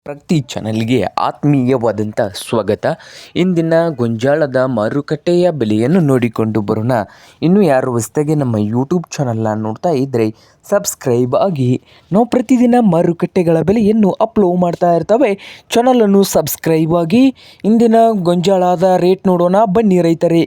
ಪ್ರಗತಿ ಚಾನಲ್ಗೆ ಆತ್ಮೀಯವಾದಂಥ ಸ್ವಾಗತ. ಇಂದಿನ ಗೊಂಜಾಳದ ಮಾರುಕಟ್ಟೆಯ ಬೆಲೆಯನ್ನು ನೋಡಿಕೊಂಡು ಬರೋಣ. ಇನ್ನು ಯಾರು ಹೊಸದಾಗಿ ನಮ್ಮ ಯೂಟ್ಯೂಬ್ ಚಾನಲ್ನ ನೋಡ್ತಾ ಇದ್ದರೆ ಸಬ್ಸ್ಕ್ರೈಬ್ ಆಗಿ. ನಾವು ಪ್ರತಿದಿನ ಮಾರುಕಟ್ಟೆಗಳ ಬೆಲೆಯನ್ನು ಅಪ್ಲೋಡ್ ಮಾಡ್ತಾ ಇರ್ತವೆ. ಚಾನಲನ್ನು ಸಬ್ಸ್ಕ್ರೈಬ್ ಆಗಿ. ಇಂದಿನ ಗೊಂಜಾಳದ ರೇಟ್ ನೋಡೋಣ ಬನ್ನಿ ರೈತರೇ.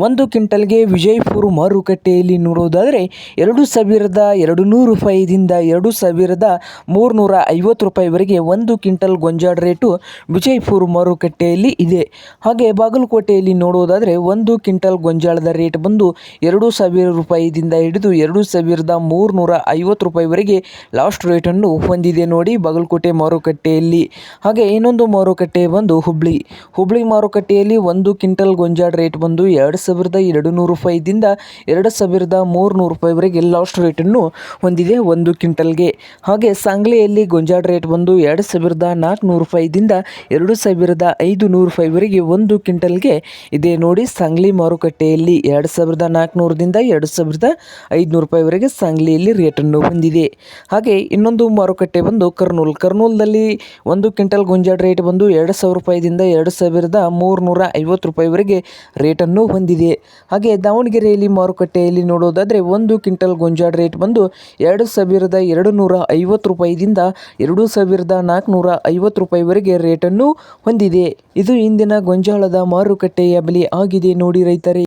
1 ಕ್ವಿಂಟಲ್ಗೆ ವಿಜಯಪುರ ಮಾರುಕಟ್ಟೆಯಲ್ಲಿ ನೋಡೋದಾದರೆ 2,200 ರೂಪಾಯಿದಿಂದ 2,350 ರೂಪಾಯಿವರೆಗೆ 1 ಕ್ವಿಂಟಲ್ ಗೊಂಜಾಳ ರೇಟು ವಿಜಯಪುರ ಮಾರುಕಟ್ಟೆಯಲ್ಲಿ ಇದೆ. ಹಾಗೆ ಬಾಗಲಕೋಟೆಯಲ್ಲಿ ನೋಡೋದಾದರೆ 1 ಕ್ವಿಂಟಲ್ ಗೊಂಜಾಳದ ರೇಟ್ ಬಂದು 2,000 ರೂಪಾಯಿದಿಂದ ಹಿಡಿದು 2,350 ರೂಪಾಯಿವರೆಗೆ ಲಾಸ್ಟ್ ರೇಟನ್ನು ಹೊಂದಿದೆ ನೋಡಿ ಬಾಗಲಕೋಟೆ ಮಾರುಕಟ್ಟೆಯಲ್ಲಿ. ಹಾಗೆ ಇನ್ನೊಂದು ಮಾರುಕಟ್ಟೆ ಬಂದು ಹುಬ್ಳಿ ಮಾರುಕಟ್ಟೆಯಲ್ಲಿ 1 ಕ್ವಿಂಟಲ್ ಗೊಂಜಾಳ ರೇಟ್ ಬಂದು 2,200 ರೂಪಾಯಿದಿಂದ 2,300 ರೂಪಾಯಿವರೆಗೆ ಲಾಸ್ಟ್ ರೇಟನ್ನು ಹೊಂದಿದೆ 1 ಕ್ವಿಂಟಲ್ಗೆ. ಹಾಗೆ ಸಾಂಗ್ಲಿಯಲ್ಲಿ ಗೊಂಜಾಳ ರೇಟ್ ಬಂದು 2,400 ರೂಪಾಯಿದಿಂದ 2,500 ರೂಪಾಯಿವರೆಗೆ 1 ಕ್ವಿಂಟಲ್ಗೆ ಇದೆ ನೋಡಿ ಸಾಂಗ್ಲಿ ಮಾರುಕಟ್ಟೆಯಲ್ಲಿ. 2,400ದಿಂದ 2,500 ರೂಪಾಯಿವರೆಗೆ ಸಾಂಗ್ಲಿಯಲ್ಲಿ ರೇಟನ್ನು ಹೊಂದಿದೆ. ಹಾಗೆ ಇನ್ನೊಂದು ಮಾರುಕಟ್ಟೆ ಬಂದು ಕರ್ನೂಲ್ದಲ್ಲಿ 1 ಕ್ವಿಂಟಲ್ ಗೊಂಜಾಳ ರೇಟ್ ಬಂದು 2,000 ರೂಪಾಯಿದಿಂದ 2,350 ರೂಪಾಯಿವರೆಗೆ ರೇಟನ್ನು ಹೊಂದಿದೆ. ಹಾಗೆ ದಾವಣಗೆರೆಯಲ್ಲಿ ಮಾರುಕಟ್ಟೆಯಲ್ಲಿ ನೋಡೋದಾದರೆ 1 ಕ್ವಿಂಟಲ್ ಗೊಂಜಾಳ ರೇಟ್ ಬಂದು 2,250 ರೂಪಾಯಿದಿಂದ 2,450 ರೂಪಾಯಿವರೆಗೆ ರೇಟನ್ನು ಹೊಂದಿದೆ. ಇದು ಇಂದಿನ ಗೊಂಜಾಳದ ಮಾರುಕಟ್ಟೆಯ ಬೆಲೆ ಆಗಿದೆ ನೋಡಿ ರೈತರೇ.